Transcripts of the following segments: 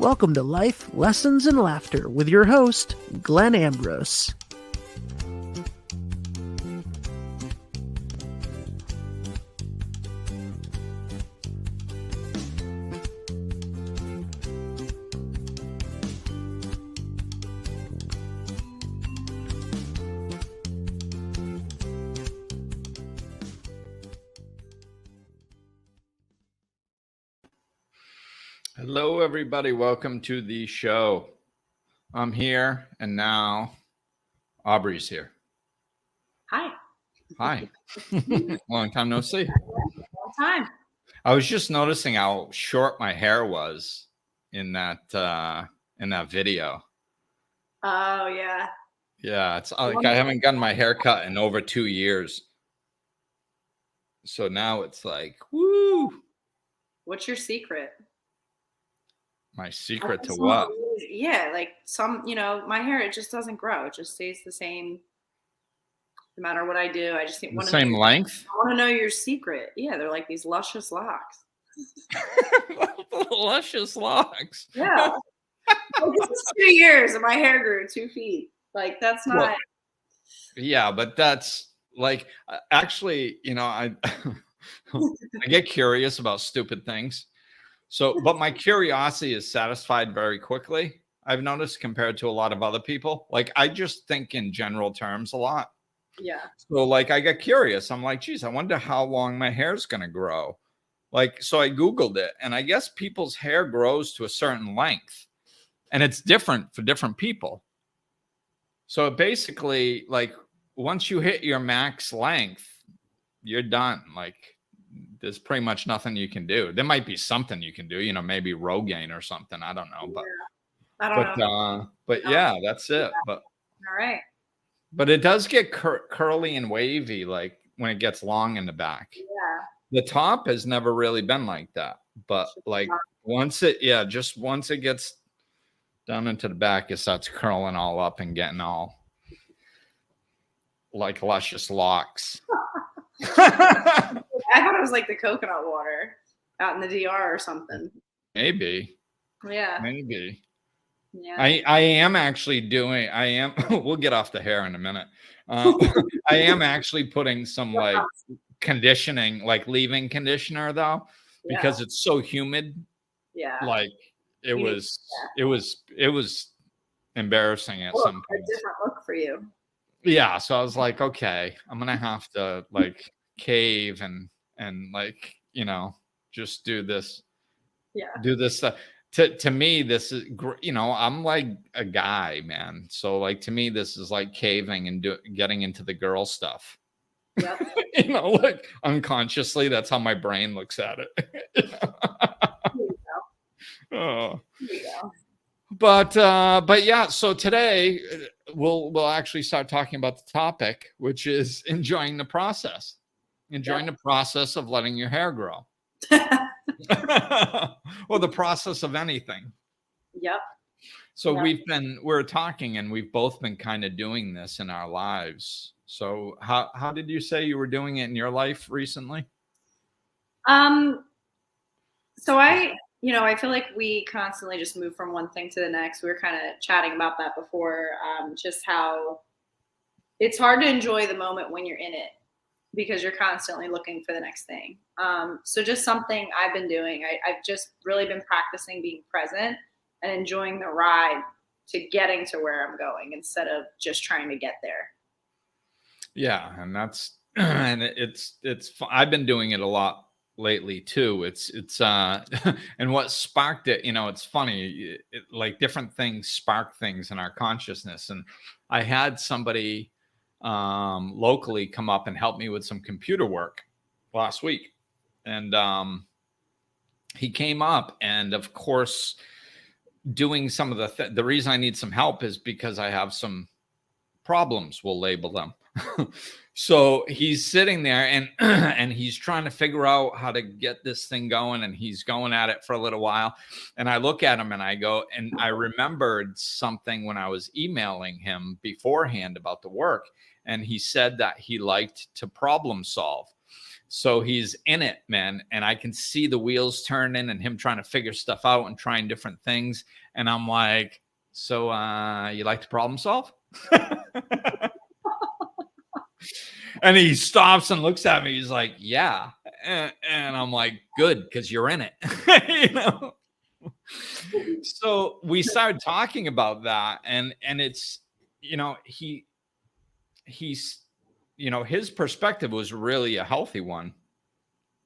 Welcome to Life, Lessons, and Laughter with your host, Glenn Ambrose. Hello, everybody. Welcome to the show. I'm here, and now Aubrey's here. Hi. Hi. Long time no see. Long time. I was just noticing how short my hair was in that video. Oh, yeah. Yeah, it's like I haven't gotten my hair cut in over 2 years. So now it's like, woo. What's your secret? My secret to what? Yeah, like my hair, it just doesn't grow. It just stays the same no matter what I do. I just The same length? I want to know your secret. Yeah, they're like these luscious locks. Luscious locks. Yeah. Well, this is 2 years and my hair grew 2 feet. Like, that's not. Well, yeah, but that's like, actually, I get curious about stupid things. So, but my curiosity is satisfied very quickly. I've noticed compared to a lot of other people. Like, I just think in general terms a lot. Yeah. So, like, I get curious. I'm like, geez, I wonder how long my hair's going to grow. Like, so I Googled it, and I guess people's hair grows to a certain length, and it's different for different people. So basically, like, once you hit your max length, you're done. Like, there's pretty much nothing you can do. There might be something you can do, maybe Rogaine or something. I don't know, but I don't know. But yeah, that's it. But all right. But it does get curly and wavy, like when it gets long in the back. Yeah. The top has never really been like that, but like once it gets down into the back, it starts curling all up and getting all like luscious locks. I thought it was like the coconut water out in the DR or something. Maybe. Yeah. Maybe. Yeah. I am actually we'll get off the hair in a minute. I am actually putting some like conditioning, like leave-in conditioner though, because it's so humid. Yeah. Like it was embarrassing at some point. A different look for you. Yeah. So I was like, okay, I'm going to have to like cave and like, just do this. Yeah. Do this stuff. To me, this is, I'm like a guy, man. So like, to me, this is like caving and getting into the girl stuff. Yep. Like unconsciously, that's how my brain looks at it. Oh. There you go. But yeah, so today we'll actually start talking about the topic, which is enjoying the process. Enjoying the process of letting your hair grow. Well, the process of anything. Yep. So we're talking and we've both been kind of doing this in our lives. So how did you say you were doing it in your life recently? So I feel like we constantly just move from one thing to the next. We were kind of chatting about that before, just how it's hard to enjoy the moment when you're in it because you're constantly looking for the next thing. So just something I've been doing. I've just really been practicing being present and enjoying the ride to getting to where I'm going instead of just trying to get there. Yeah. And that's, and it's, I've been doing it a lot lately too. It's and what sparked it, it's funny, like different things spark things in our consciousness. And I had somebody locally come up and help me with some computer work last week. And he came up, and of course, doing some of the reason I need some help is because I have some problems, we'll label them. So he's sitting there and he's trying to figure out how to get this thing going, and he's going at it for a little while. And I look at him and I go, and I remembered something when I was emailing him beforehand about the work. And he said that he liked to problem solve. So he's in it, man. And I can see the wheels turning and him trying to figure stuff out and trying different things. And I'm like, so you like to problem solve? And he stops and looks at me. He's like, yeah. And I'm like, good, because you're in it. You know? So we started talking about that. And it's, you know, he's, you know, his perspective was really a healthy one.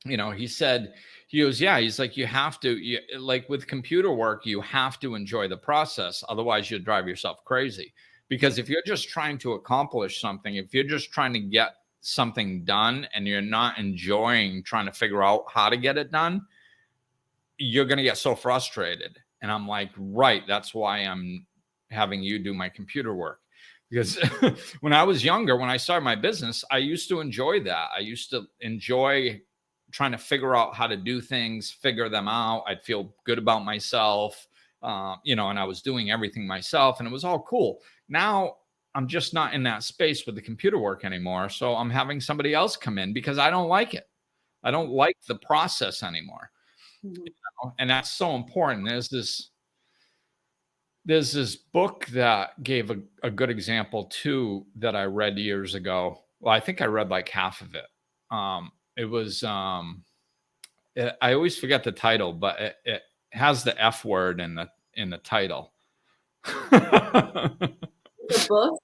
You know, he said, he goes, yeah, he's like, you have to, like with computer work, you have to enjoy the process. Otherwise, you'll drive yourself crazy. Because if you're just trying to accomplish something, if you're just trying to get something done and you're not enjoying trying to figure out how to get it done, you're going to get so frustrated. And I'm like, right, that's why I'm having you do my computer work. Because when I was younger, when I started my business, I used to enjoy that. I used to enjoy trying to figure out how to do things, figure them out. I'd feel good about myself, you know, and I was doing everything myself and it was all cool. Now I'm just not in that space with the computer work anymore. So I'm having somebody else come in because I don't like it. I don't like the process anymore. Mm-hmm. You know? And that's so important. There's this book that gave a good example too that I read years ago. Well, I think I read like half of it. It was, I always forget the title, but it has the F word in the title. The book?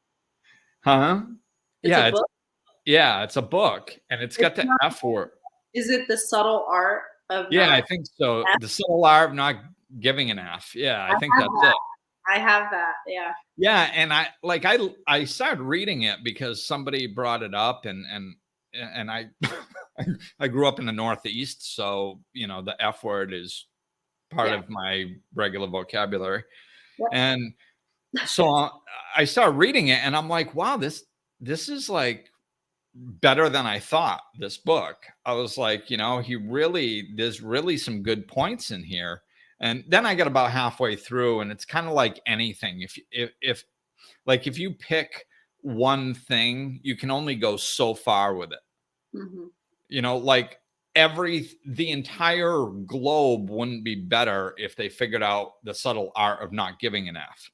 Huh? Yeah, it's a book, and it's got the F word. Is it The Subtle Art of? Yeah, I think so. The Subtle Art of Not Giving an F. Yeah, I think that's it. I have that. Yeah. Yeah, and I started reading it because somebody brought it up, and I I grew up in the Northeast, so you know the F word is part of my regular vocabulary. Yep. And so I started reading it and I'm like, wow, this is like better than I thought, this book. I was like, you know, there's really some good points in here. And then I got about halfway through and it's kind of like anything. If you pick one thing, you can only go so far with it. Mm-hmm. You know, like the entire globe wouldn't be better if they figured out the subtle art of not giving an F.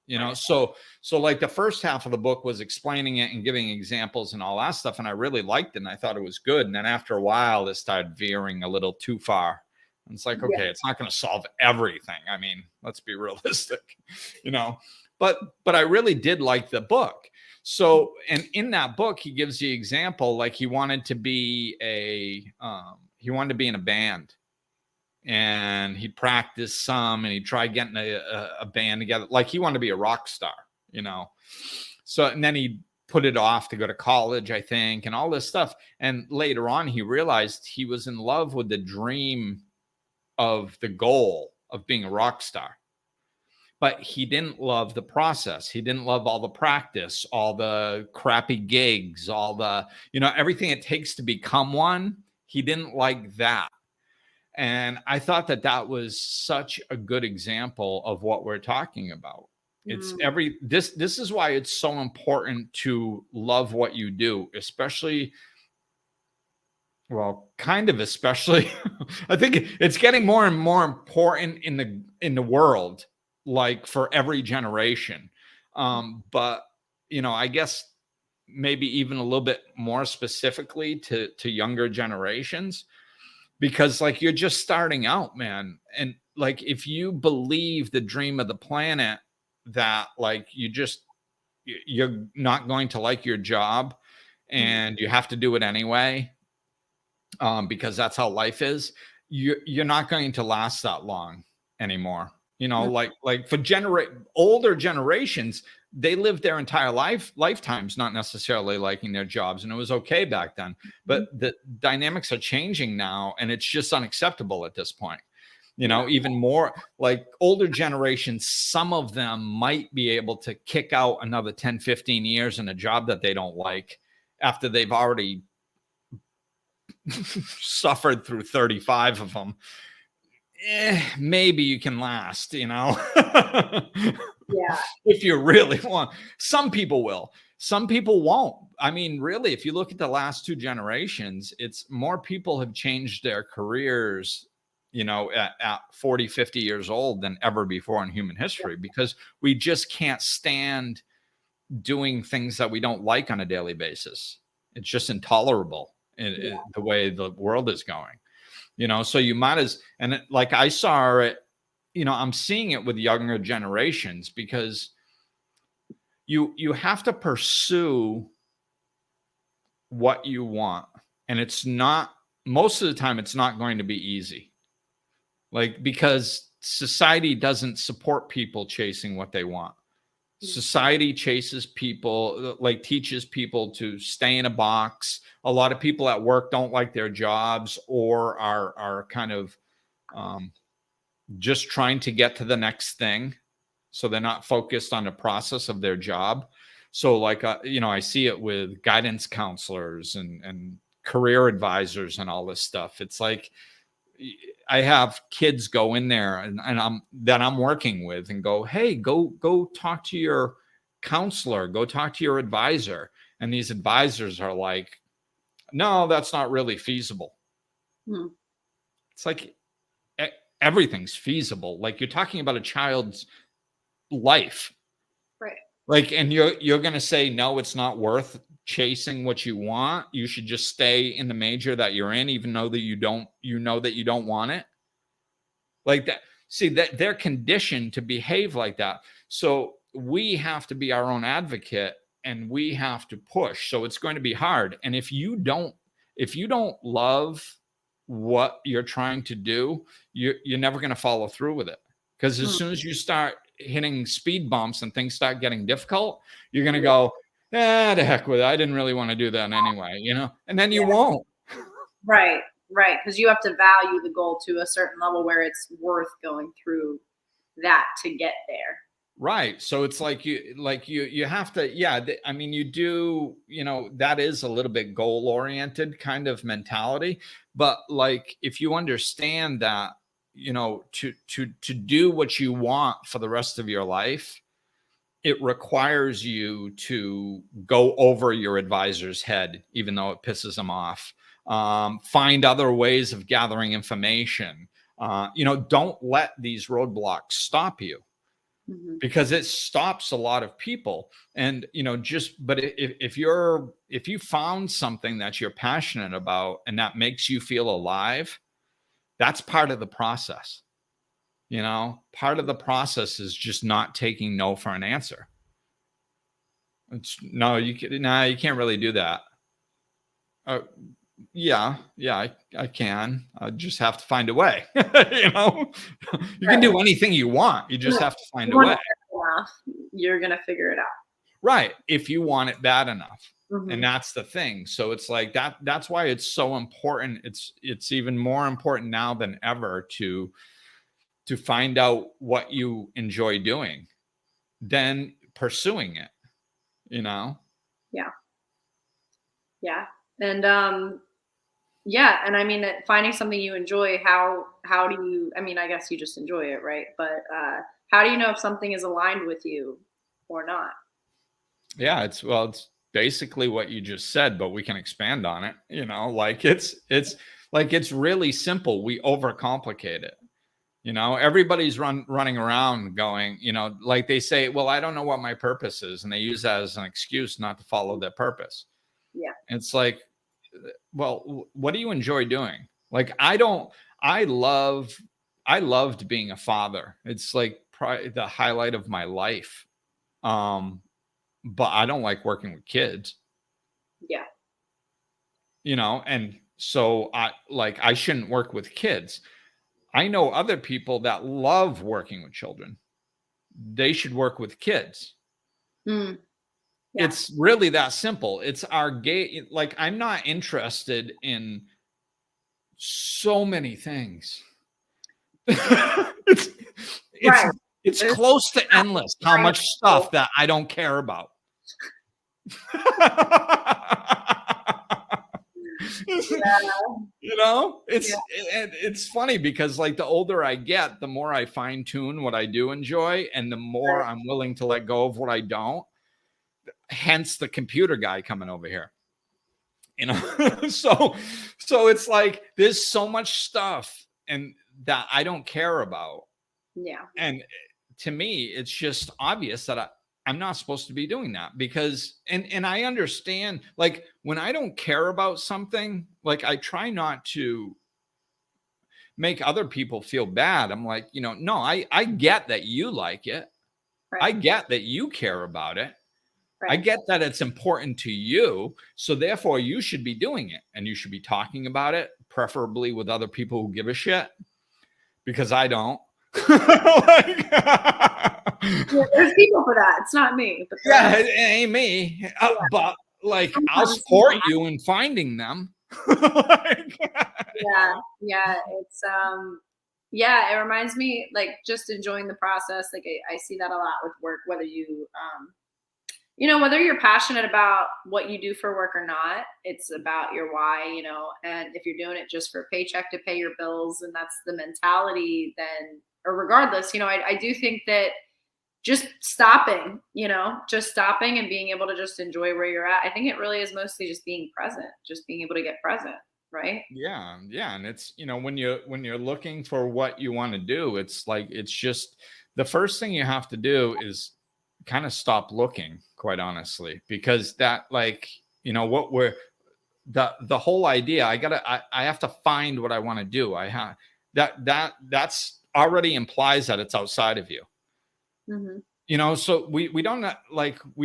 You know, so like the first half of the book was explaining it and giving examples and all that stuff. And I really liked it and I thought it was good. And then after a while, it started veering a little too far. And it's like, okay, it's not going to solve everything. I mean, let's be realistic, you know, but I really did like the book. So, and in that book, he gives the example, like he wanted to be in a band. And he'd practice some and he'd try getting a band together. Like he wanted to be a rock star, you know? So, and then he put it off to go to college, I think, and all this stuff. And later on, he realized he was in love with the dream of the goal of being a rock star. But he didn't love the process. He didn't love all the practice, all the crappy gigs, all the, you know, everything it takes to become one. He didn't like that. And I thought that was such a good example of what we're talking about. It's this is why it's so important to love what you do, especially, especially, I think it's getting more and more important in the world, like for every generation. But, you know, I guess maybe even a little bit more specifically to younger generations. Because like you're just starting out, man. And like if you believe the dream of the planet that like you're not going to like your job and you have to do it anyway, because that's how life is, you're not going to last that long anymore. You know, like for older generations, they lived their entire lifetimes not necessarily liking their jobs, and it was okay back then. But the dynamics are changing now, and it's just unacceptable at this point. You know, even more like older generations, some of them might be able to kick out another 10, 15 years in a job that they don't like after they've already suffered through 35 of them. Maybe you can last, you know. Yeah. If you really want. Some people will. Some people won't. I mean, really, if you look at the last 2 generations, it's more people have changed their careers, at 40, 50 years old than ever before in human history, because we just can't stand doing things that we don't like on a daily basis. It's just intolerable the way the world is going, so you might as, and like I saw it, I'm seeing it with younger generations, because you have to pursue what you want, and it's not, most of the time it's not going to be easy, like, because society doesn't support people chasing what they want. Society teaches people to stay in a box. A lot of people at work don't like their jobs, or are kind of just trying to get to the next thing. So they're not focused on the process of their job. So like, I see it with guidance counselors and career advisors and all this stuff. It's like, I have kids go in there and I'm working with, and go, hey, go talk to your counselor, go talk to your advisor. And these advisors are like, no, that's not really feasible. It's like, everything's feasible. Like, you're talking about a child's life. Right. Like, and you're going to say, no, it's not worth chasing what you want. You should just stay in the major that you're in, even though that you don't want it. Like that. See, that they're conditioned to behave like that. So we have to be our own advocate, and we have to push. So it's going to be hard. And if you don't love what you're trying to do, you're never going to follow through with it. Because as soon as you start hitting speed bumps and things start getting difficult, you're going to go, the heck with it. I didn't really want to do that anyway, and then you won't. Right. Because you have to value the goal to a certain level where it's worth going through that to get there. Right. So it's like you have to, I mean, you do, that is a little bit goal oriented kind of mentality. But like, if you understand that, to do what you want for the rest of your life, it requires you to go over your advisor's head, even though it pisses them off. Find other ways of gathering information. Don't let these roadblocks stop you, because it stops a lot of people. And, but if you found something that you're passionate about and that makes you feel alive, that's part of the process. Part of the process is just not taking no for an answer. You can't really do that. Yeah, I can. I just have to find a way. You can do anything you want. You just have to find a way. You're going to figure it out. Right. If you want it bad enough. And that's the thing. So it's like that. That's why it's so important. It's even more important now than ever to find out what you enjoy doing, then pursuing it, Yeah. And, and I mean, finding something you enjoy, how do you, I mean, I guess you just enjoy it, right? But, how do you know if something is aligned with you or not? Yeah, it's basically what you just said, but we can expand on it, like it's really simple. We overcomplicate it. Everybody's running around going, like they say, well, I don't know what my purpose is. And they use that as an excuse not to follow their purpose. Yeah. It's like, well, what do you enjoy doing? Like, I loved being a father. It's like probably the highlight of my life. But I don't like working with kids. Yeah. And so I shouldn't work with kids. I know other people that love working with children. They should work with kids. Yeah. It's really that simple. It's our like, I'm not interested in so many things. It's close to endless how much stuff that I don't care about. You know, it's funny because like the older I get, the more I fine tune what I do enjoy, and the more I'm willing to let go of what I don't. Hence the computer guy coming over here. You know, so it's like there's so much stuff and that I don't care about. Yeah. And to me, it's just obvious that I'm not supposed to be doing that because, and I understand, like when I don't care about something, like I try not to make other people feel bad. I'm like, you know, no, I get that you like it. Right. I get that you care about it. Right. I get that it's important to you. So therefore you should be doing it and you should be talking about it, preferably with other people who give a shit, because I don't. Like, there's people for that. It's not me. But it ain't me. But like, sometimes I'll support you in finding them. Like, it's it reminds me, like, just enjoying the process. Like I see that a lot with work, whether you whether you're passionate about what you do for work or not, it's about your why, and if you're doing it just for a paycheck to pay your bills, and that's the mentality, then, or regardless, I do think that just stopping and being able to just enjoy where you're at. I think it really is mostly just being present, just being able to get present. Right. Yeah. And it's, when you're looking for what you want to do, it's like, it's just the first thing you have to do is kind of stop looking, quite honestly, because that, like, what we're the whole idea, I have to find what I want to do. I have that's already implies that it's outside of you. Mm-hmm. So we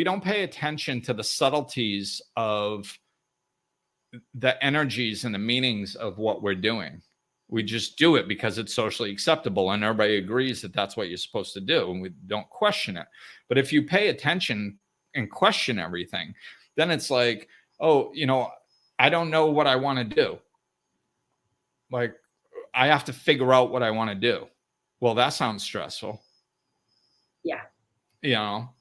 don't pay attention to the subtleties of the energies and the meanings of what we're doing. We just do it because it's socially acceptable and everybody agrees that that's what you're supposed to do, and we don't question it. But if you pay attention and question everything, then it's like, oh, I don't know what I want to do. Like, I have to figure out what I want to do. Well, that sounds stressful. Yeah.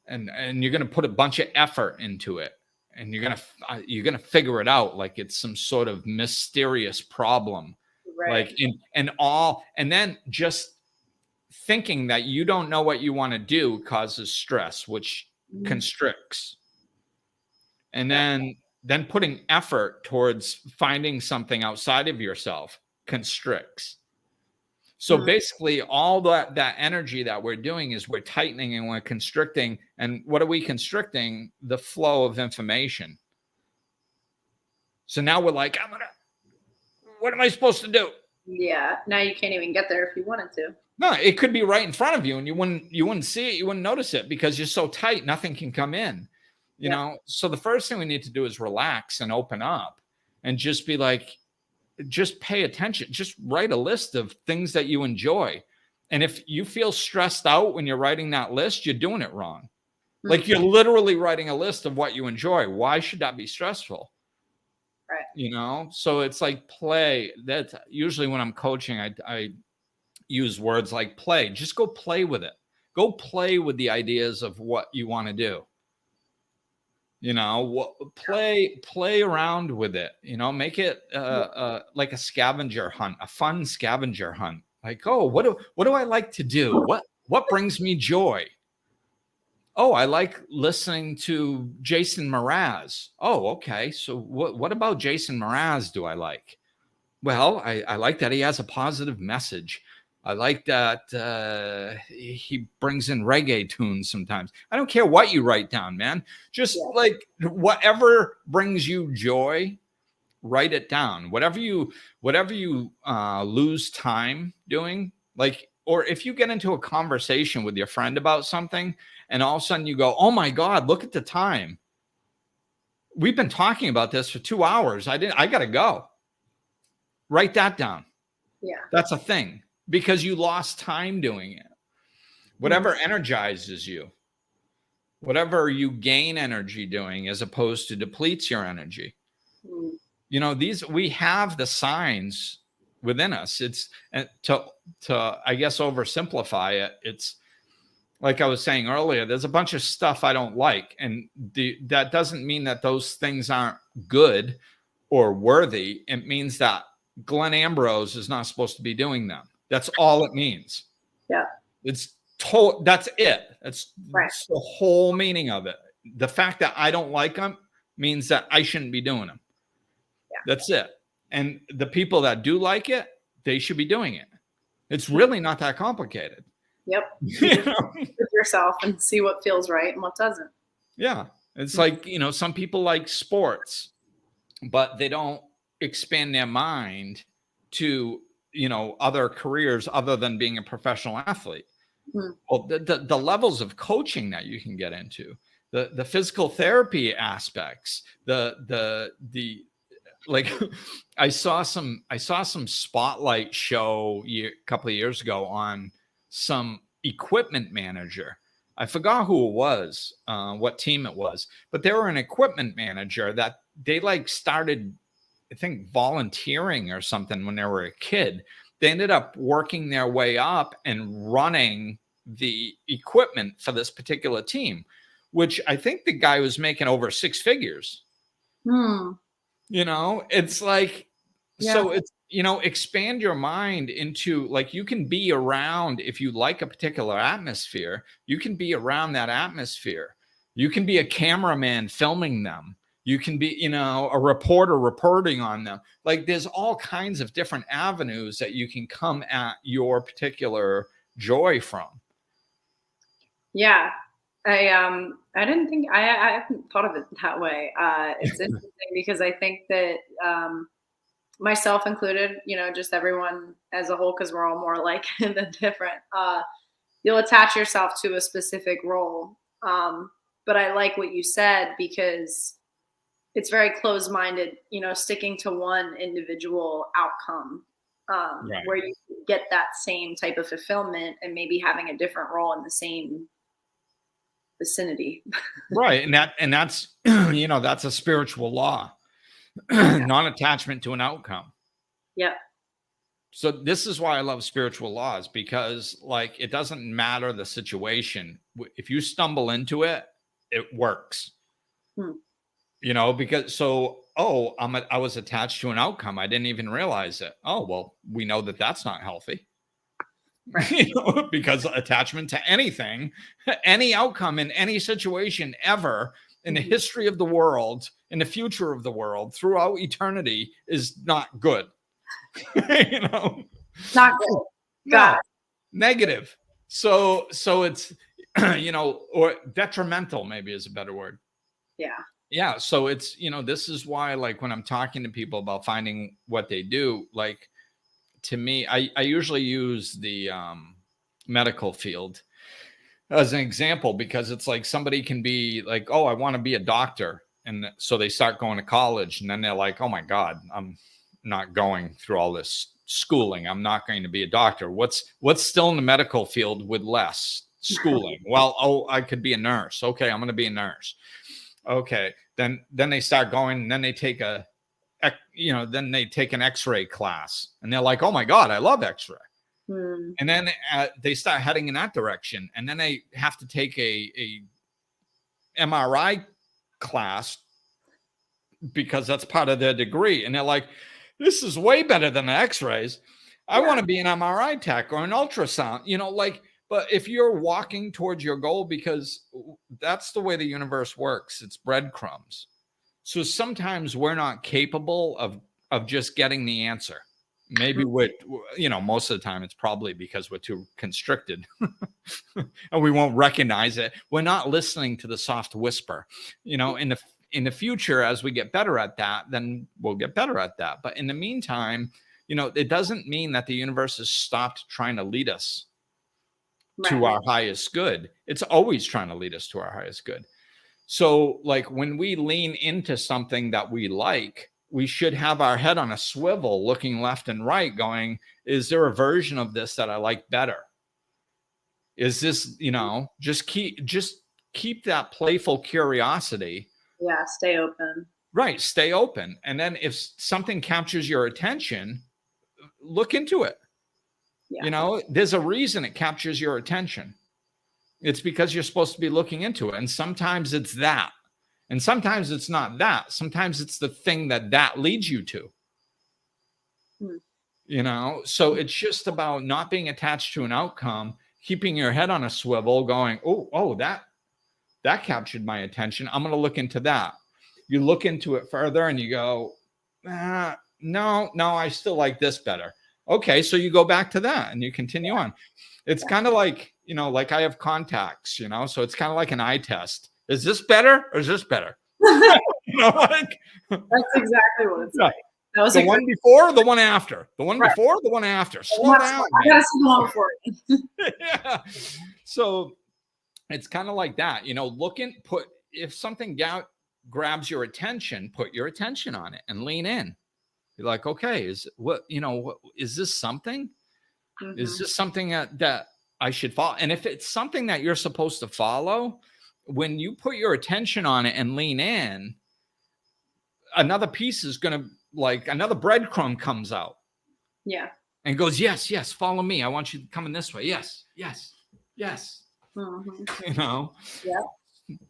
And you're going to put a bunch of effort into it, and you're going to figure it out like it's some sort of mysterious problem. Right. Like, and then just thinking that you don't know what you want to do causes stress, which constricts. And then putting effort towards finding something outside of yourself constricts. So basically all that energy that we're doing is we're tightening and we're constricting. And what are we constricting? The flow of information. So now we're like, what am I supposed to do? Yeah. Now you can't even get there if you wanted to. No, it could be right in front of you and you wouldn't see it. You wouldn't notice it because you're so tight. Nothing can come in, you know? So the first thing we need to do is relax and open up and just be like, just pay attention. Just write a list of things that you enjoy. And if you feel stressed out when you're writing that list, you're doing it wrong. Mm-hmm. Like, you're literally writing a list of what you enjoy. Why should that be stressful? Right. So it's like play. That's usually when I'm coaching, I use words like play. Just go play with it. Go play with the ideas of what you want to do. Play around with it. Make it like a scavenger hunt, a fun scavenger hunt. Like, oh, what do I like to do? What brings me joy? Oh, I like listening to Jason Mraz. Oh, okay. So what about Jason Mraz do I like? Well, I like that he has a positive message. I like that he brings in reggae tunes sometimes. I don't care what you write down, man. Just like whatever brings you joy, write it down. Whatever you lose time doing, like, or if you get into a conversation with your friend about something and all of a sudden you go, oh my God, look at the time. We've been talking about this for 2 hours. I got to go. Write that down. Yeah. That's a thing, because you lost time doing it. Whatever energizes you, whatever you gain energy doing as opposed to depletes your energy. We have the signs within us. It's to I guess oversimplify it. It's like I was saying earlier, there's a bunch of stuff I don't like. And that doesn't mean that those things aren't good or worthy, it means that Glenn Ambrose is not supposed to be doing them. That's all it means. Yeah. That's it. That's Right. the whole meaning of it. The fact that I don't like them means that I shouldn't be doing them. Yeah. That's it. And the people that do like it, they should be doing it. It's really not that complicated. Yep. With yourself and see what feels right and what doesn't. Yeah. It's like, some people like sports, but they don't expand their mind to, other careers other than being a professional athlete. Well, the levels of coaching that you can get into, the physical therapy aspects, the like I saw some spotlight show a couple of years ago on some equipment manager. I forgot who it was, what team it was, but they were an equipment manager that they started, I think, volunteering or something when they were a kid. They ended up working their way up and running the equipment for this particular team, which I think the guy was making over 6 figures. It's like, so it's, expand your mind into you can be around, if you like a particular atmosphere, you can be around that atmosphere. You can be a cameraman filming them. You can be, a reporter reporting on them. There's all kinds of different avenues that you can come at your particular joy from. Yeah. I didn't think, I haven't thought of it that way. It's interesting because I think that myself included, just everyone as a whole, because we're all more alike than different, you'll attach yourself to a specific role. But I like what you said, because it's very closed-minded, sticking to one individual outcome, Right. where you get that same type of fulfillment and maybe having a different role in the same vicinity. Right. And that's, that's a spiritual law, non-attachment to an outcome. Yep. So this is why I love spiritual laws, because it doesn't matter the situation. If you stumble into it, it works. Because I was attached to an outcome. I didn't even realize it. Oh, well, we know that that's not healthy. Right. Because attachment to anything, any outcome in any situation ever in the history of the world, in the future of the world, throughout eternity is not good. Not good. No, negative. So it's, or detrimental maybe is a better word. Yeah. Yeah. So it's, this is why, when I'm talking to people about finding what they do, to me, I usually use the medical field as an example, because it's somebody can be oh, I want to be a doctor. And so they start going to college, and then they're like, oh my God, I'm not going through all this schooling. I'm not going to be a doctor. What's still in the medical field with less schooling? Well, I could be a nurse. Okay, I'm going to be a nurse. Okay. Then they start going, and then they take then they take an X-ray class, and they're like, oh my God, I love X-ray. And then they start heading in that direction. And then they have to take a MRI class because that's part of their degree. And they're like, this is way better than the X-rays. I want to be an MRI tech or an ultrasound, but if you're walking towards your goal, because that's the way the universe works, it's breadcrumbs. So sometimes we're not capable of just getting the answer. Maybe most of the time it's probably because we're too constricted and we won't recognize it. We're not listening to the soft whisper, in the future, as we get better at that, then we'll get better at that. But in the meantime, it doesn't mean that the universe has stopped trying to lead us to our highest good. It's always trying to lead us to our highest good. So when we lean into something that we like, we should have our head on a swivel, looking left and right, going, is there a version of this that I like better? Is this, just keep that playful curiosity. Yeah. Stay open. Right. Stay open. And then if something captures your attention, look into it. Yeah. There's a reason it captures your attention. It's because you're supposed to be looking into it. And sometimes it's that. And sometimes it's not that. Sometimes it's the thing that leads you to. You know, so it's just about not being attached to an outcome, keeping your head on a swivel, going, oh, that captured my attention. I'm going to look into that. You look into it further and you go, no, I still like this better. Okay, so you go back to that and you continue on. It's kind of like, you know, like I have contacts, you know, so it's kind of like an eye test. Is this better or is this better? You know, like, that's exactly what it's like. That was the one before, the one after, the one before, the one after. Slow down. I gotta see the one before. Yeah. So it's kind of like that, you know, if something grabs your attention, put your attention on it and lean in. You're like, okay, is this something? Mm-hmm. Is this something that I should follow? And if it's something that you're supposed to follow, when you put your attention on it and lean in, another piece is going to, like, another breadcrumb comes out. Yeah. And goes, yes, follow me. I want you to come in this way. Yes. Mm-hmm. You know? Yeah.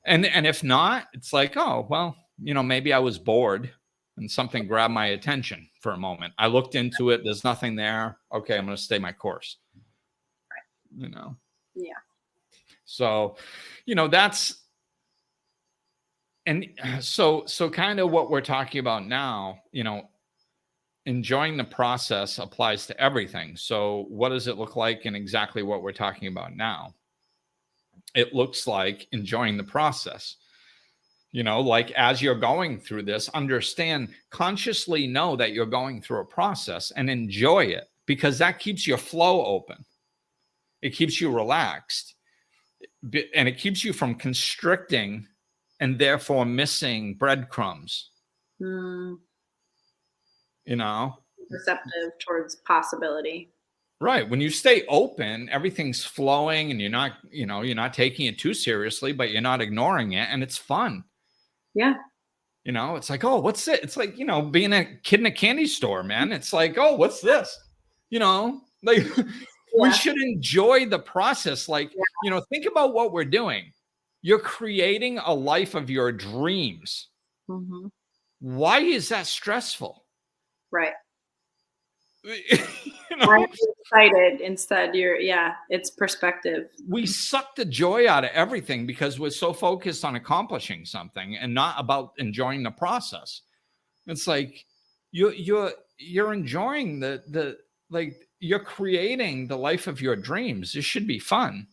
And if not, it's like, oh, well, you know, maybe I was bored and something grabbed my attention for a moment. I looked into it. There's nothing there. Okay, I'm going to stay my course. Right. You know? Yeah. So, you know, so kind of what we're talking about now, you know, enjoying the process applies to everything. So what does it look like in exactly what we're talking about now? It looks like enjoying the process. You know, like as you're going through this, consciously know that you're going through a process and enjoy it, because that keeps your flow open. It keeps you relaxed, and it keeps you from constricting and therefore missing breadcrumbs. You know, receptive towards possibility. Right. When you stay open, everything's flowing and you're not taking it too seriously, but you're not ignoring it, and it's fun. Yeah. You know, it's like, oh, what's it? It's like, you know, being a kid in a candy store, man. It's like, oh, what's this? You know, like we should enjoy the process. Like, you know, think about what we're doing. You're creating a life of your dreams. Mm-hmm. Why is that stressful? Right. You know? I'm excited. Instead, it's perspective. We suck the joy out of everything because we're so focused on accomplishing something and not about enjoying the process. It's like you're enjoying you're creating the life of your dreams. It should be fun,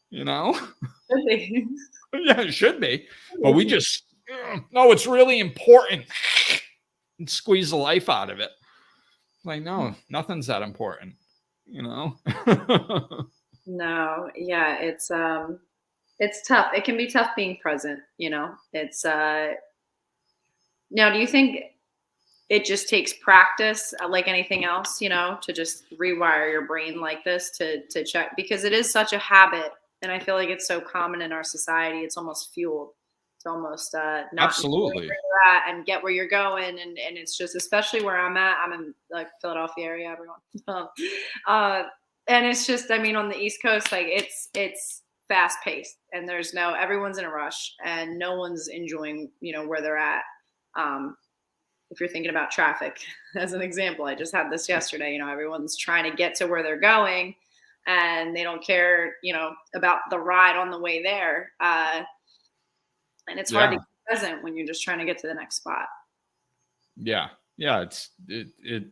you know? Should be. Yeah, it should be. But we just no, it's really important. And squeeze the life out of it. Like, no, nothing's that important, you know? No, yeah, it's tough. It can be tough being present, you know? It's, now, do you think it just takes practice, like anything else, you know, to just rewire your brain like this to check? Because it is such a habit, and I feel like it's so common in our society. It's almost fueled. It's almost not absolutely where you're at and get where you're going, and it's just, especially where I'm at. I'm in like Philadelphia area, everyone. And it's just, I mean, on the East Coast, like it's fast paced, and everyone's in a rush, and no one's enjoying, you know, where they're at. If you're thinking about traffic, as an example, I just had this yesterday. You know, everyone's trying to get to where they're going, and they don't care, you know, about the ride on the way there. And it's hard to be present when you're just trying to get to the next spot. Yeah. It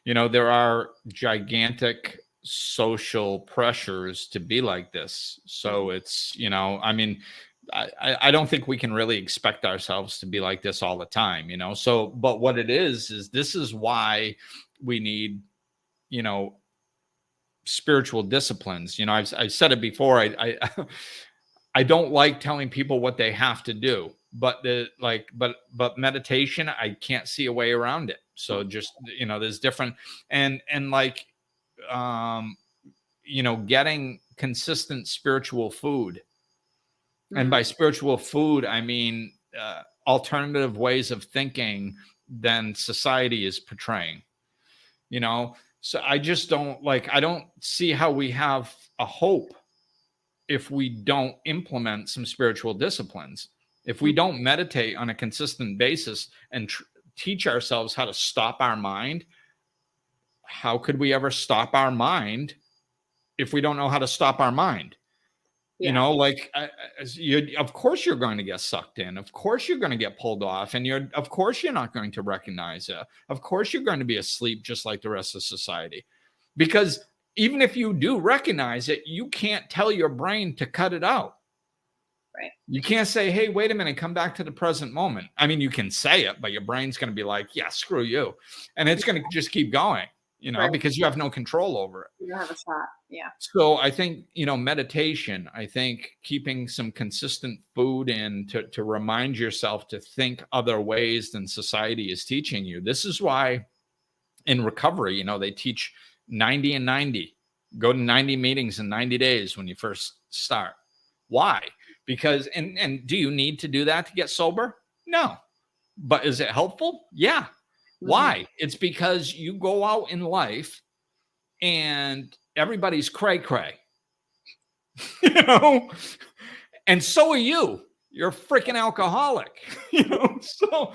you know, there are gigantic social pressures to be like this. So it's, you know, I mean, I don't think we can really expect ourselves to be like this all the time, you know? So, but what it is this is why we need, you know, spiritual disciplines. You know, I've said it before. I don't like telling people what they have to do, but but meditation, I can't see a way around it. So just, you know, there's different, and like, you know, getting consistent spiritual food. And by spiritual food, I mean, alternative ways of thinking than society is portraying, you know? So I just I don't see how we have a hope if we don't implement some spiritual disciplines. If we don't meditate on a consistent basis and teach ourselves how to stop our mind, how could we ever stop our mind if we don't know how to stop our mind? You know, like of course you're going to get sucked in. Of course you're going to get pulled off, and of course you're not going to recognize it. Of course you're going to be asleep just like the rest of society, because even if you do recognize it, you can't tell your brain to cut it out. Right. You can't say, hey, wait a minute, come back to the present moment. I mean, you can say it, but your brain's going to be like, yeah, screw you. And it's going to just keep going, you know, because you have no control over it. You don't have a shot. Yeah. So I think, you know, meditation, I think keeping some consistent food in to remind yourself to think other ways than society is teaching you. This is why in recovery, you know, they teach 90 and 90. Go to 90 meetings in 90 days when you first start. Why? Because, and do you need to do that to get sober? No. But is it helpful? Yeah. Why? It's because you go out in life and everybody's cray-cray, you know, and so are you. You're a freaking alcoholic, you know. So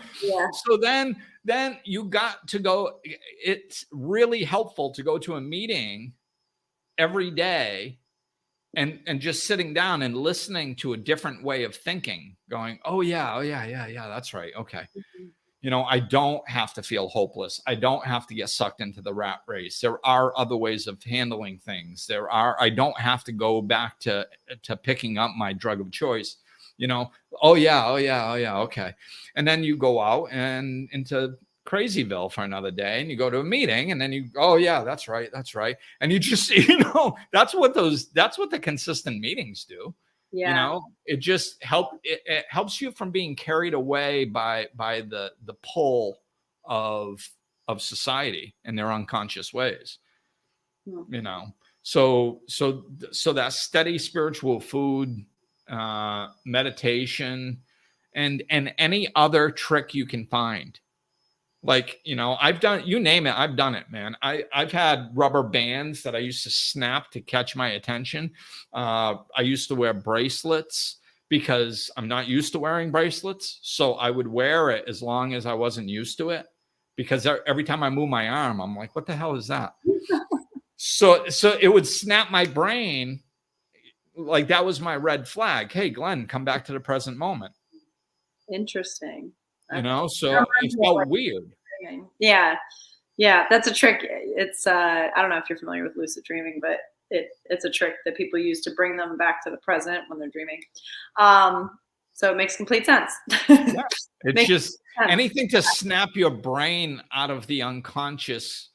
then you got to go. It's really helpful to go to a meeting every day and just sitting down and listening to a different way of thinking, going, oh yeah, that's right. Okay. You know, I don't have to feel hopeless. I don't have to get sucked into the rat race. There are other ways of handling things. I don't have to go back to picking up my drug of choice. You know, oh yeah, okay. And then you go out and into Crazyville for another day, and you go to a meeting, and then you, oh yeah, that's right. And you just, you know, that's what the consistent meetings do. Yeah. You know, it just it helps you from being carried away by the pull of society and their unconscious ways. You know, so that steady spiritual food, meditation, and any other trick you can find. Like, you know, I've done, you name it, I've done it, man. I've had rubber bands that I used to snap to catch my attention. I used to wear bracelets because I'm not used to wearing bracelets. So I would wear it as long as I wasn't used to it, because every time I move my arm, I'm like, what the hell is that? So it would snap my brain. Like, that was my red flag. Hey, Glenn, come back to the present moment. Interesting. You know, so it felt weird. Yeah. That's a trick. It's I don't know if you're familiar with lucid dreaming, but it's a trick that people use to bring them back to the present when they're dreaming. So it makes complete sense. Yeah. It's just anything to snap your brain out of the unconscious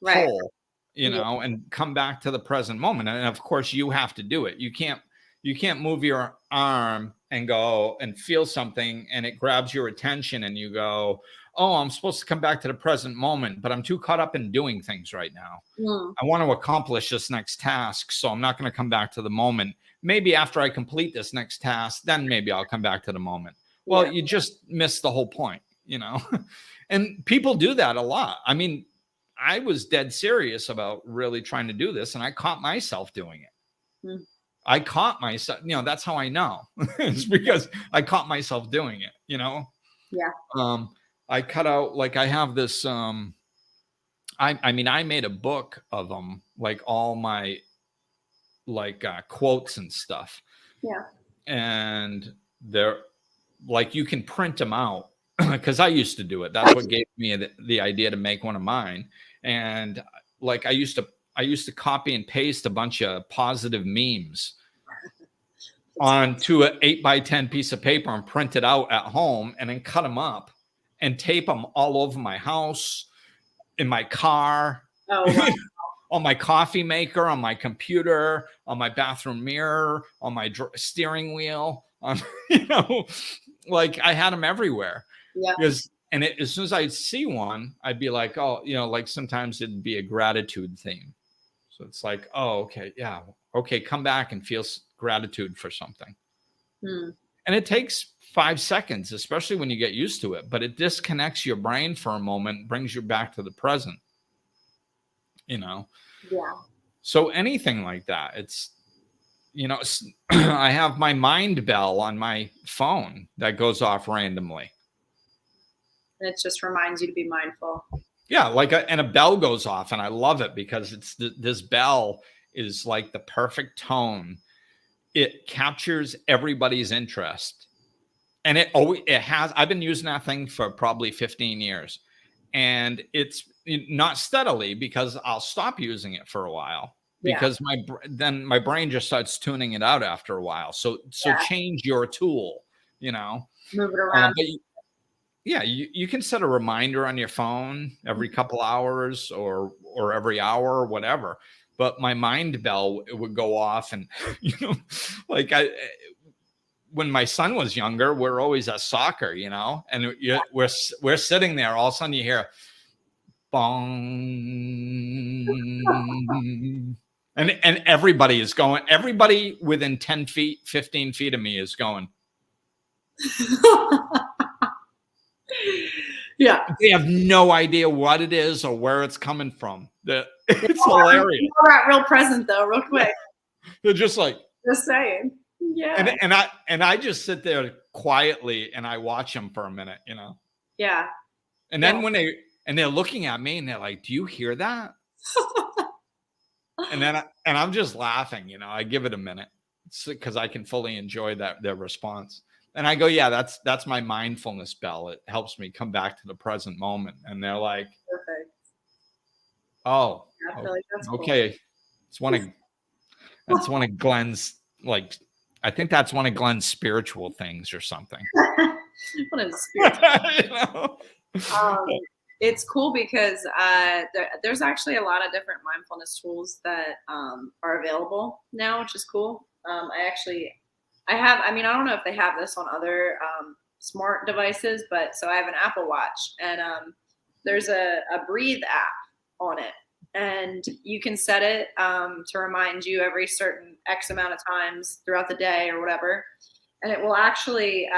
hole, you know, and come back to the present moment. And of course, you have to do it. You can't move your arm and go and feel something and it grabs your attention and you go, oh, I'm supposed to come back to the present moment, but I'm too caught up in doing things right now. I want to accomplish this next task, so I'm not going to come back to the moment. Maybe after I complete this next task, then maybe I'll come back to the moment. Well, you just missed the whole point, you know. And people do that a lot. I mean, I was dead serious about really trying to do this, and I caught myself doing it. I caught myself, you know, that's how I know. It's because I caught myself doing it, you know? Yeah. I cut out, like, I have this, I mean, I made a book of them, like all my, like, quotes and stuff. Yeah. And they're like, you can print them out because I used to do it. That's what gave me the idea to make one of mine. And like, I used to copy and paste a bunch of positive memes onto an 8x10 piece of paper and print it out at home, and then cut them up and tape them all over my house, in my car, on my coffee maker, on my computer, on my bathroom mirror, on my steering wheel, you know, like, I had them everywhere. Yeah. And as soon as I'd see one, I'd be like, oh, you know, like, sometimes it'd be a gratitude theme. So it's like, oh, okay, yeah, okay, come back and feel gratitude for something. And it takes 5 seconds, especially when you get used to it, but it disconnects your brain for a moment, brings you back to the present, you know? Yeah. So anything like that, it's, I have my mind bell on my phone that goes off randomly. And it just reminds you to be mindful. Yeah, and a bell goes off, and I love it because this bell is like the perfect tone. It captures everybody's interest, and it has. I've been using that thing for probably 15 years, and it's not steadily because I'll stop using it for a while because then my brain just starts tuning it out after a while. So change your tool, move it around. But yeah, you can set a reminder on your phone every couple hours or every hour or whatever. But my mind bell, it would go off, and like when my son was younger, we're always at soccer, and we're sitting there. All of a sudden, you hear bong, and everybody is going. Everybody within 10 feet, 15 feet of me is going. Yeah, they have no idea what it is or where it's coming from. It's hilarious. You got real present though, real quick. They're just like, just saying. Yeah. And I just sit there quietly and I watch them for a minute, Yeah. And then when they're looking at me and they're like, "Do you hear that?" and I'm just laughing, I give it a minute because I can fully enjoy their response. And I go, "Yeah, that's my mindfulness bell. It helps me come back to the present moment." And they're like, "Perfect. Oh, I feel like that's okay. Cool. That's one of Glenn's, I think that's one of Glenn's spiritual things or something. One of the spiritual. It's cool because there's actually a lot of different mindfulness tools that are available now, which is cool. I don't know if they have this on other smart devices, but so I have an Apple Watch, and there's a Breathe app on it, and you can set it to remind you every certain X amount of times throughout the day or whatever, and it will actually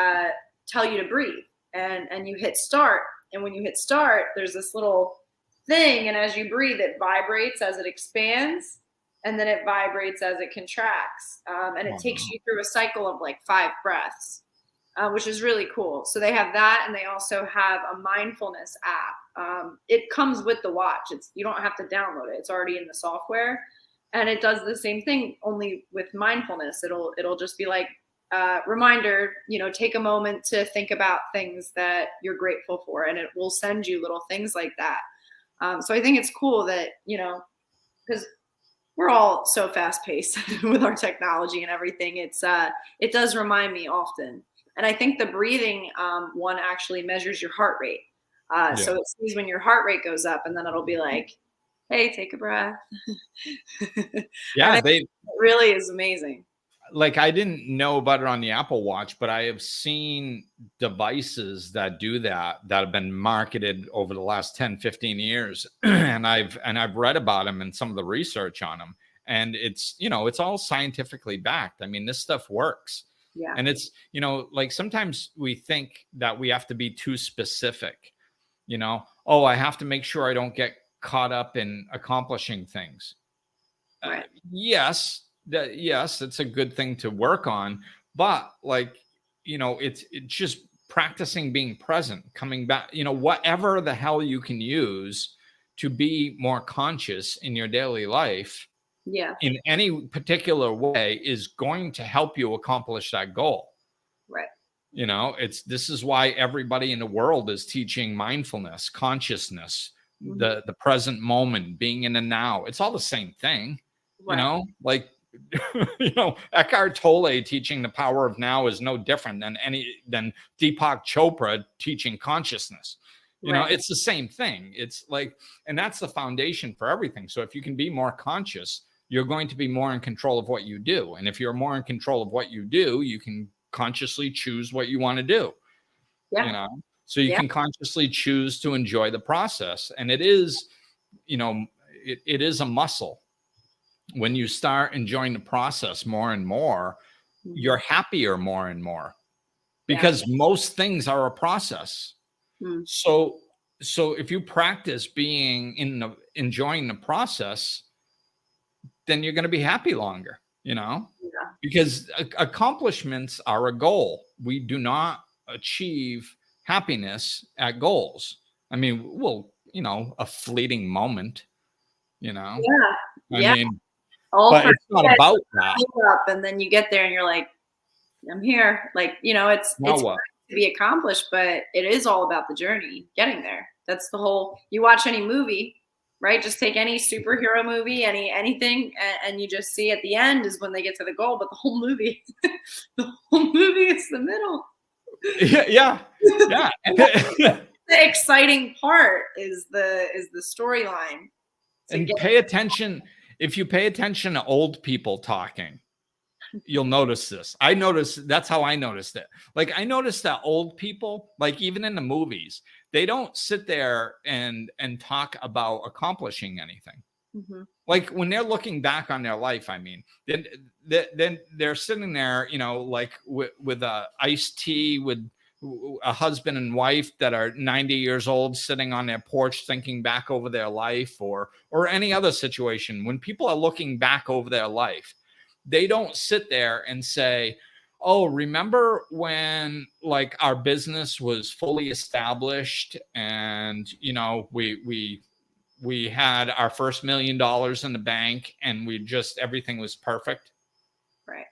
tell you to breathe, and you hit start, and when you hit start, there's this little thing, and as you breathe, it vibrates as it expands, and then it vibrates as it contracts, and it takes you through a cycle of 5 breaths, which is really cool. So they have that, and they also have a mindfulness app. It comes with the watch. You don't have to download it. It's already in the software, and it does the same thing, only with mindfulness. It'll just be like reminder, take a moment to think about things that you're grateful for, and it will send you little things like that. So I think it's cool that, because we're all so fast paced with our technology and everything. It does remind me often. And I think the breathing one actually measures your heart rate. So it sees when your heart rate goes up, and then it'll be like, hey, take a breath. Yeah, it really is amazing. I didn't know about it on the Apple Watch, but I have seen devices that do that have been marketed over the last 10, 15 years. and I've read about them and some of the research on them. And it's, it's all scientifically backed. I mean, this stuff works. Yeah. And it's, sometimes we think that we have to be too specific, I have to make sure I don't get caught up in accomplishing things. Right. Yes, it's a good thing to work on, but it's just practicing being present, coming back, whatever the hell you can use to be more conscious in your daily life. Yeah. In any particular way is going to help you accomplish that goal. Right. This is why everybody in the world is teaching mindfulness, consciousness, the present moment, being in the now. It's all the same thing. Right. Eckhart Tolle teaching the power of now is no different than Deepak Chopra teaching consciousness. It's the same thing. It's and that's the foundation for everything. So if you can be more conscious, you're going to be more in control of what you do. And if you're more in control of what you do, you can consciously choose what you want to do. Yeah. So you can consciously choose to enjoy the process. And it is, it is a muscle. When you start enjoying the process more and more, you're happier more and more, because most things are a process. So if you practice being enjoying the process, then you're going to be happy longer, Yeah. because accomplishments are a goal. We do not achieve happiness at goals. I mean, well, a fleeting moment, I Yeah. mean, All but for it's not about that. up, and then you get there and you're like, I'm here. Like, it's Now to what? be accomplished, but it is all about the journey getting there. That's the whole. You watch any movie, right? Just take any superhero movie, anything, and you just see at the end is when they get to the goal. But the whole movie, the whole movie is the middle. Yeah. The exciting part is the storyline. And pay attention. If you pay attention to old people talking, you'll notice this. That's how I noticed it. Like, I noticed that old people, like even in the movies, they don't sit there and talk about accomplishing anything. Mm-hmm. Like when they're looking back on their life, I mean, then they're sitting there, like with a iced tea with a husband and wife that are 90 years old sitting on their porch thinking back over their life, or any other situation. When people are looking back over their life, they don't sit there and say, oh, remember when like our business was fully established and we had our first $1 million in the bank and everything was perfect. Right.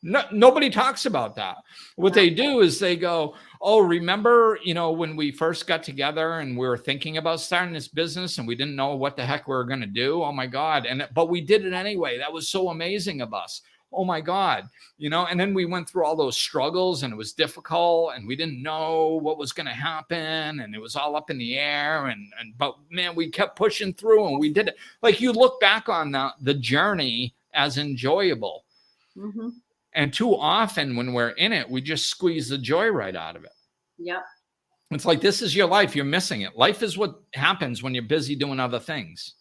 No, nobody talks about that. What they do is they go, oh, remember, when we first got together and we were thinking about starting this business and we didn't know what the heck we were going to do. Oh my God. But we did it anyway. That was so amazing of us. Oh my God. And then we went through all those struggles and it was difficult and we didn't know what was going to happen and it was all up in the air. But man, we kept pushing through and we did it. Like, you look back on the journey as enjoyable. Mm-hmm. And too often when we're in it, we just squeeze the joy right out of it. Yep. It's like, this is your life. You're missing it. Life is what happens when you're busy doing other things.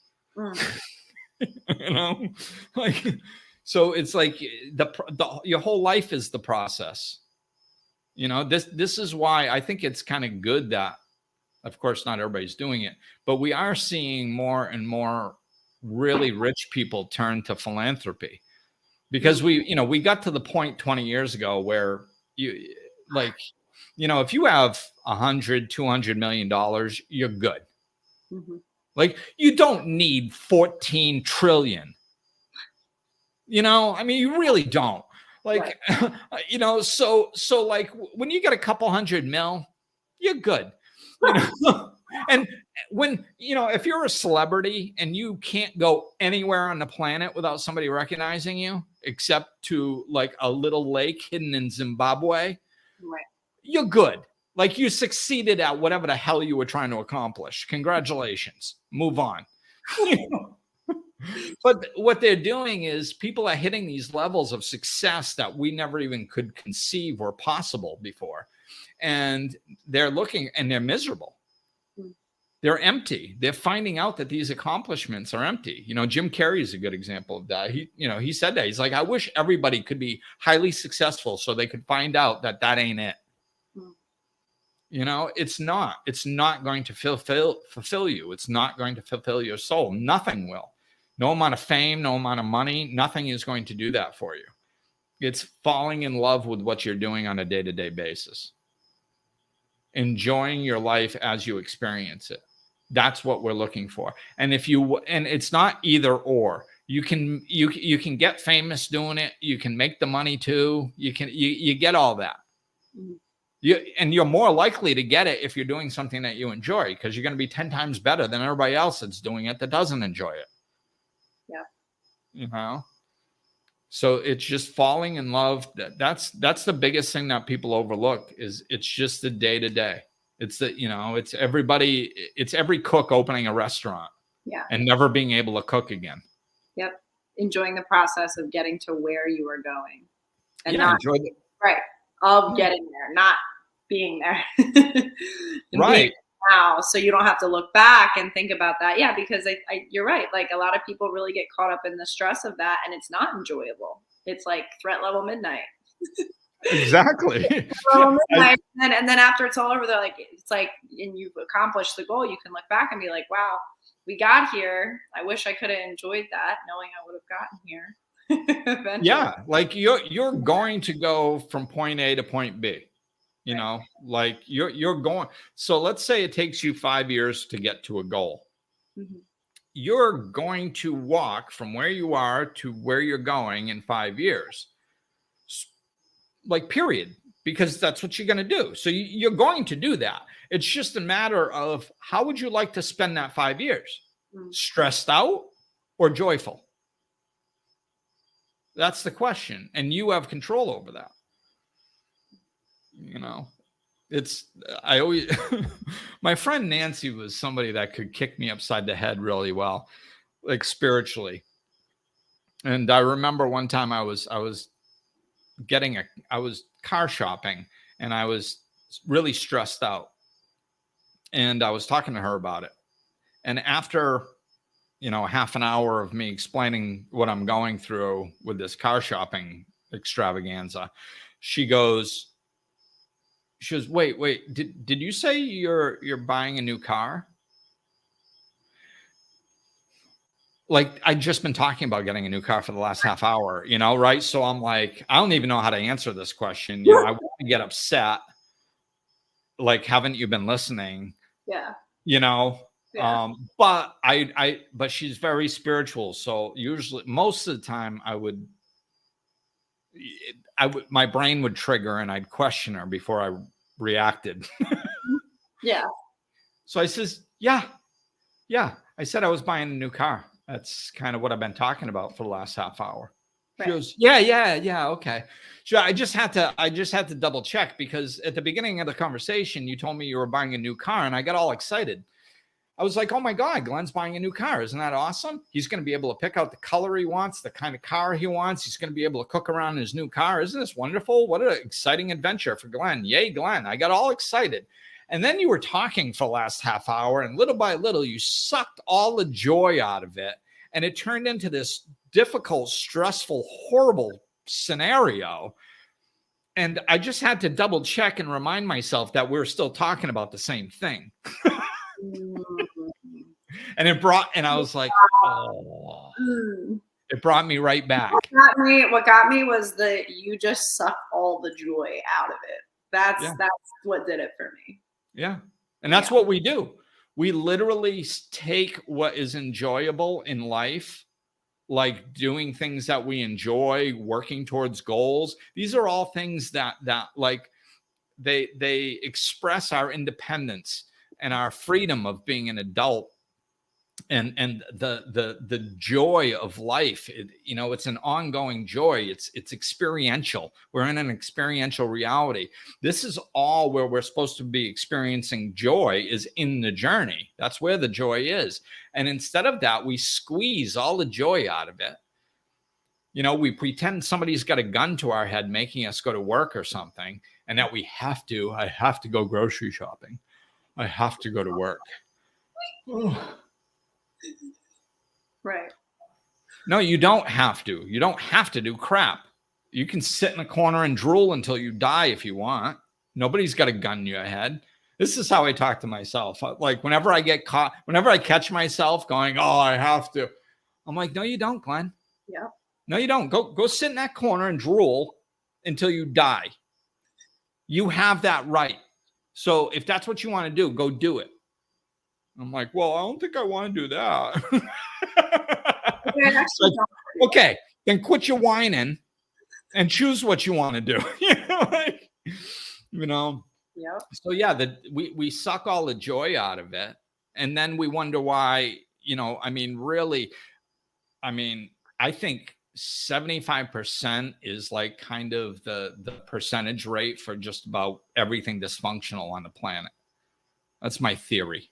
Like, so it's like your whole life is the process. This is why I think it's kind of good that, of course, not everybody's doing it, but we are seeing more and more really rich people turn to philanthropy. Because we got to the point 20 years ago where if you have $100-200 million, you're good. Mm-hmm. Like, you don't need 14 trillion. I mean, you really don't. Like, right. So like when you get a couple $100 million, you're good. And when, if you're a celebrity and you can't go anywhere on the planet without somebody recognizing you, except to like a little lake hidden in Zimbabwe, right, you're good. Like, you succeeded at whatever the hell you were trying to accomplish. Congratulations. Move on. But what they're doing is people are hitting these levels of success that we never even could conceive were possible before. And they're looking and they're miserable. They're empty. They're finding out that these accomplishments are empty. Jim Carrey is a good example of that. He said that. He's like, I wish everybody could be highly successful so they could find out that ain't it. It's not going to fulfill you. It's not going to fulfill your soul. Nothing will. No amount of fame, no amount of money, nothing is going to do that for you. It's falling in love with what you're doing on a day-to-day basis. Enjoying your life as you experience it. That's what we're looking for. And it's not either or. You can get famous doing it. You can make the money too. You get all that. You're more likely to get it if you're doing something that you enjoy, because you're going to be 10 times better than everybody else that's doing it that doesn't enjoy it. Yeah. So it's just falling in love. That's the biggest thing that people overlook is it's just the day to day. It's it's everybody. It's every cook opening a restaurant, and never being able to cook again. Yep, enjoying the process of getting to where you are going, and not getting there, not being there. Right. Now, so you don't have to look back and think about that. Yeah, because you're right. Like, a lot of people really get caught up in the stress of that, and it's not enjoyable. It's like threat level midnight. Exactly. Midnight, and then after it's all over, they're like, it's like, and you've accomplished the goal. You can look back and be like, wow, we got here. I wish I could have enjoyed that, knowing I would have gotten here. Eventually. Yeah, like you're going to go from point A to point B. You know, like you're going. So let's say it takes you 5 years to get to a goal. Mhm. You're going to walk from where you are to where you're going in 5 years. Like, period, because that's what you're going to do. So you're going to do that. It's just a matter of how would you like to spend that 5 years? Stressed out or joyful? That's the question. And you have control over that. You know, I always, my friend Nancy was somebody that could kick me upside the head really well, like spiritually. And I remember one time I was car shopping and I was really stressed out. And I was talking to her about it. And after, half an hour of me explaining what I'm going through with this car shopping extravaganza, she goes, wait, did you say you're buying a new car? Like, I'd just been talking about getting a new car for the last half hour, right? So I'm like, I don't even know how to answer this question. I want to get upset. Like, haven't you been listening? Yeah. Yeah. But she's very spiritual. So usually, most of the time my brain would trigger and I'd question her before I reacted. Yeah. So I says, yeah. I said I was buying a new car. That's kind of what I've been talking about for the last half hour. Right. She goes, yeah, okay. So I just had to double check, because at the beginning of the conversation, you told me you were buying a new car, and I got all excited. I was like, oh my God, Glenn's buying a new car. Isn't that awesome? He's going to be able to pick out the color he wants, the kind of car he wants. He's going to be able to cook around in his new car. Isn't this wonderful? What an exciting adventure for Glenn. Yay, Glenn. I got all excited. And then you were talking for the last half hour, and little by little, you sucked all the joy out of it. And it turned into this difficult, stressful, horrible scenario. And I just had to double check and remind myself that we're still talking about the same thing. And I was like, oh, it brought me right back. What got me was that you just sucked all the joy out of it. That's what did it for me. Yeah. And that's what we do. We literally take what is enjoyable in life, like doing things that we enjoy, working towards goals. These are all things that like they express our independence and our freedom of being an adult, and the joy of life. It's an ongoing joy. It's experiential. We're in an experiential reality. This is all where we're supposed to be experiencing joy, is in the journey. That's where the joy is. And instead of that, we squeeze all the joy out of it. We pretend somebody's got a gun to our head making us go to work or something, and that I have to go grocery shopping. I have to go to work. Right. No, you don't have to. You don't have to do crap. You can sit in a corner and drool until you die if you want. Nobody's got a gun in your head. This is how I talk to myself. Like, whenever I catch myself going, oh, I have to, I'm like, no, you don't, Glenn. Yeah. No, you don't. Go sit in that corner and drool until you die. You have that right. So if that's what you want to do, go do it. I'm like, well, I don't think I want to do that. Okay, then quit your whining and choose what you want to do. Yep. So we suck all the joy out of it, and then we wonder why. I think 75% is like kind of the percentage rate for just about everything dysfunctional on the planet. That's my theory.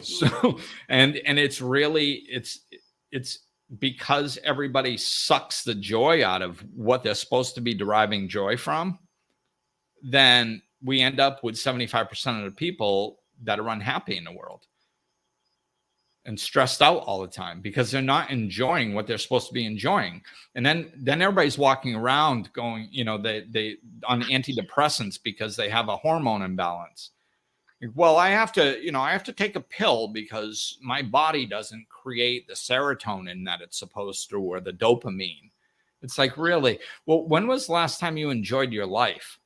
So, and it's really, it's because everybody sucks the joy out of what they're supposed to be deriving joy from, then we end up with 75% of the people that are unhappy in the world and stressed out all the time because they're not enjoying what they're supposed to be enjoying. And then everybody's walking around going, they on antidepressants because they have a hormone imbalance. Well, I have to take a pill because my body doesn't create the serotonin that it's supposed to, or the dopamine. It's like, really? Well, when was the last time you enjoyed your life?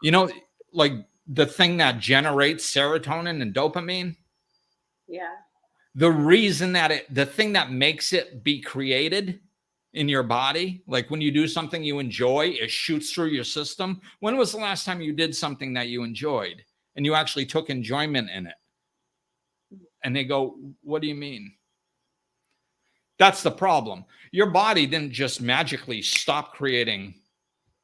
You know, like the thing that generates serotonin and dopamine. Yeah. The reason that the thing that makes it be created in your body, like when you do something you enjoy, it shoots through your system. When was the last time you did something that you enjoyed and you actually took enjoyment in it? And they go, what do you mean? That's the problem. Your body didn't just magically stop creating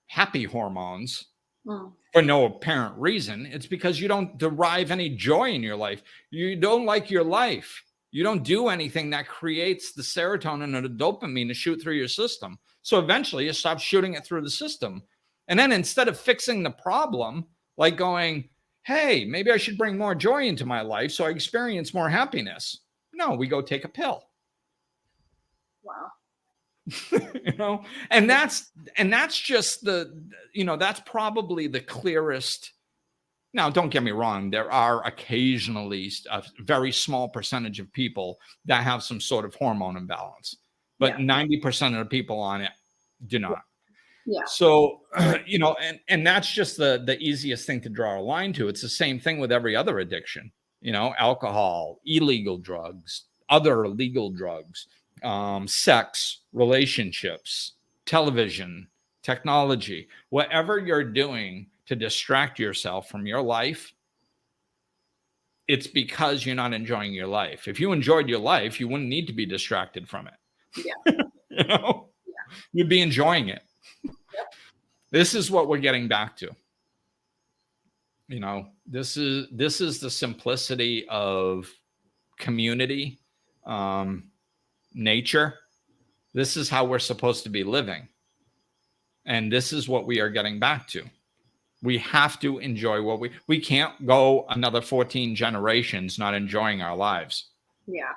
happy hormones for no apparent reason. It's because you don't derive any joy in your life. You don't like your life. You don't do anything that creates the serotonin or the dopamine to shoot through your system. So eventually you stop shooting it through the system. And then instead of fixing the problem, like going, hey, maybe I should bring more joy into my life so I experience more happiness. No, we go take a pill. Wow. You know, and that's just that's probably the clearest. Now, don't get me wrong. There are occasionally a very small percentage of people that have some sort of hormone imbalance, but 90% of the people on it do not. Yeah. So, and that's just the easiest thing to draw a line to. It's the same thing with every other addiction, alcohol, illegal drugs, other illegal drugs, sex, relationships, television, technology, whatever you're doing to distract yourself from your life, it's because you're not enjoying your life. If you enjoyed your life, you wouldn't need to be distracted from it. Yeah. You'd be enjoying it. Yep. This is what we're getting back to. This is the simplicity of community, nature. This is how we're supposed to be living. And this is what we are getting back to. We have to enjoy what we can't go another 14 generations not enjoying our lives. Yeah.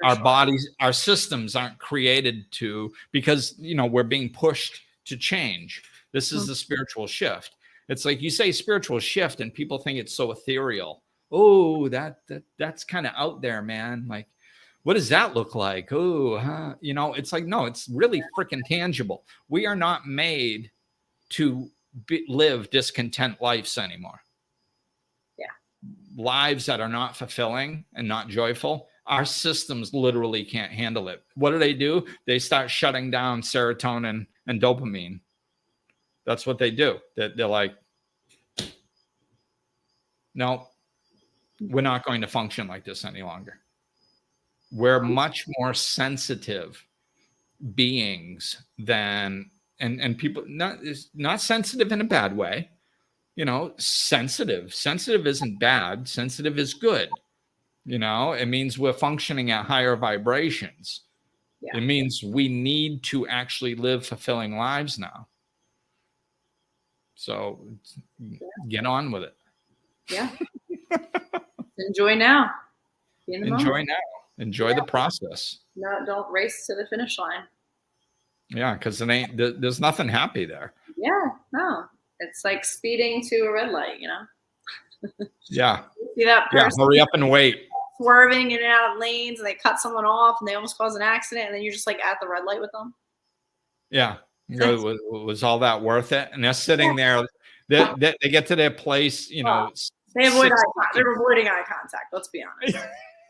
Our bodies, our systems aren't created to, because, we're being pushed to change. This is the spiritual shift. It's like you say spiritual shift and people think it's so ethereal. Oh, that's kind of out there, man. Like, what does that look like? Oh, it's like, no, it's really freaking tangible. We are not made to live discontent lives anymore. Yeah. Lives that are not fulfilling and not joyful. Our systems literally can't handle it. What do? They start shutting down serotonin and dopamine. That's what they do. They're like, no, we're not going to function like this any longer. We're much more sensitive beings than, and people, not sensitive in a bad way, sensitive. Sensitive isn't bad. Sensitive is good. It means we're functioning at higher vibrations. Yeah. It means we need to actually live fulfilling lives now. So get on with it. Yeah. Enjoy now. Enjoy now. Enjoy the process. No, don't race to the finish line. Yeah, because there's nothing happy there. Yeah, no. It's like speeding to a red light, Yeah. You see that person hurry up and wait. Swerving in and out of lanes, and they cut someone off, and they almost cause an accident, and then you're just like at the red light with them. Yeah. Was all that worth it? And they're sitting there. They get to their place, they avoid they're avoiding eye contact. Let's be honest.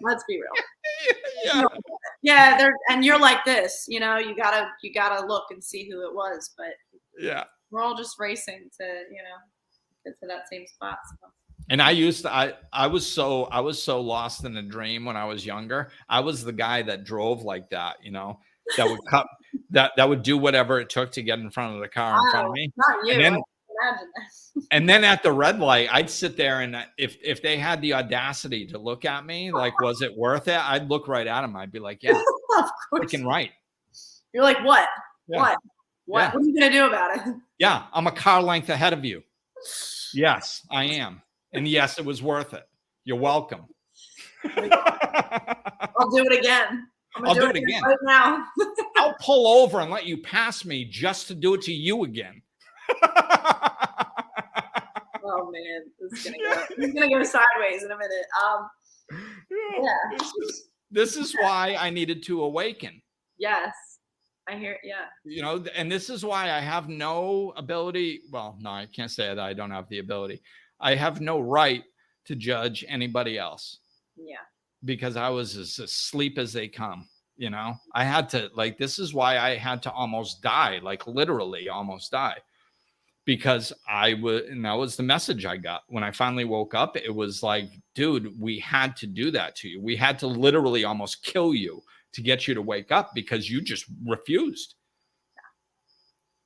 Let's be real. Yeah. And you're like this, you gotta look and see who it was. But yeah, we're all just racing to, get to that same spot. So. And I was so lost in a dream when I was younger. I was the guy that drove like that, that would cut that would do whatever it took to get in front of the car in front of me. Not you. And then, imagine that. And then at the red light, I'd sit there, and if they had the audacity to look at me, like, was it worth it? I'd look right at them. I'd be like, yeah, freaking right. You're like, what? Yeah. What? Yeah. What are you gonna do about it? Yeah, I'm a car length ahead of you. Yes, I am. And yes, it was worth it. You're welcome. I'll do it again. I'll do it again right now. I'll pull over and let you pass me just to do it to you again. Oh man, this is gonna go sideways in a minute. This is why I needed to awaken. Yes. I hear, yeah. You know, and this is why I have no ability. Well, no, I can't say that I don't have the ability. I have no right to judge anybody else. Yeah. Because I was as asleep as they come. You know, I had to, like, this is why I had to almost die, like literally almost die, because and that was the message I got when I finally woke up. It was like, dude, we had to do that to you. We had to literally almost kill you to get you to wake up because you just refused.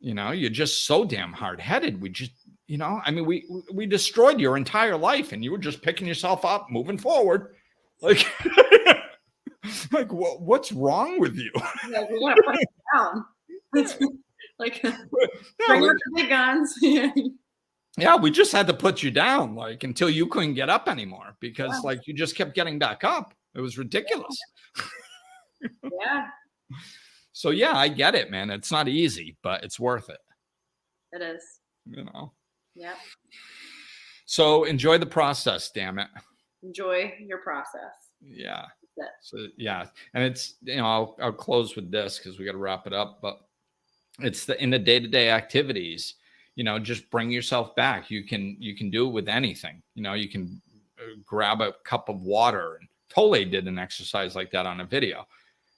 You know, you're just so damn hard-headed. We just, you know, I mean, we destroyed your entire life and you were just picking yourself up, moving forward. Like, like what's wrong with you? Yeah, we gotta put it down. Like, bring out the big guns. Yeah, we just had to put you down, like, until you couldn't get up anymore because like you just kept getting back up. It was ridiculous. Yeah. So yeah, I get it, man. It's not easy, but it's worth it. It is. You know. Yeah. So enjoy the process, damn it. Enjoy your process. Yeah. So yeah, and it's, you know, I'll close with this because we got to wrap it up. But it's in the day-to-day activities, you know, just bring yourself back. You can do it with anything. You know, you can grab a cup of water. And Tole did an exercise like that on a video.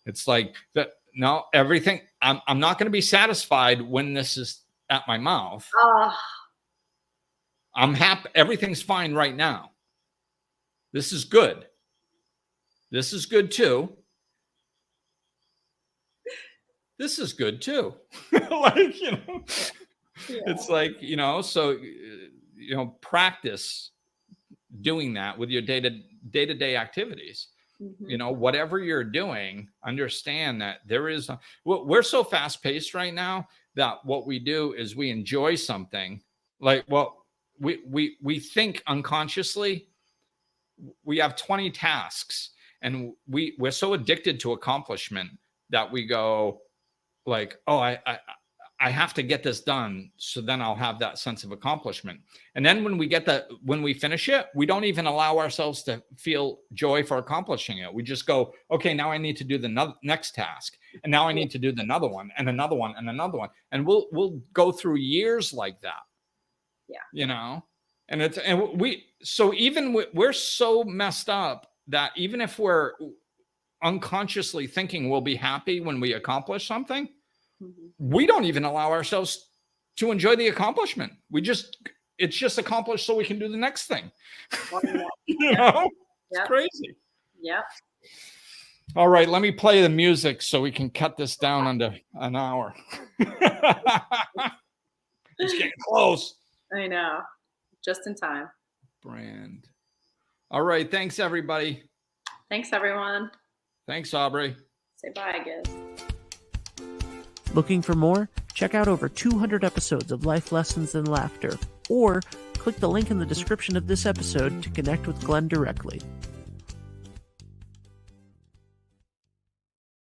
It's like that. No, everything. I'm not going to be satisfied when this is at my mouth. I'm happy. Everything's fine right now. This is good. This is good too. This is good too. Like, you know, it's like, you know, so, you know, practice doing that with your day-to-day activities. Mm-hmm. You know, whatever you're doing, understand that we're so fast paced right now that what we do is we enjoy something. Like, well, we think unconsciously. We have 20 tasks. And we're so addicted to accomplishment that we go like, oh, I have to get this done. So then I'll have that sense of accomplishment. And then when we finish it, we don't even allow ourselves to feel joy for accomplishing it. We just go, okay, now I need to do the next task. And now I need to do another one and another one and another one. And we'll go through years like that. Yeah. You know, so even we're so messed up that even if we're unconsciously thinking we'll be happy when we accomplish something, we don't even allow ourselves to enjoy the accomplishment. It's just accomplished so we can do the next thing. You know, it's crazy. Yep. All right, let me play the music so we can cut this down under an hour. It's getting close. I know. Just in time. Brand. All right. Thanks, everybody. Thanks, everyone. Thanks, Aubrey. Say bye, I guess. Looking for more? Check out over 200 episodes of Life Lessons in Laughter, or click the link in the description of this episode to connect with Glenn directly.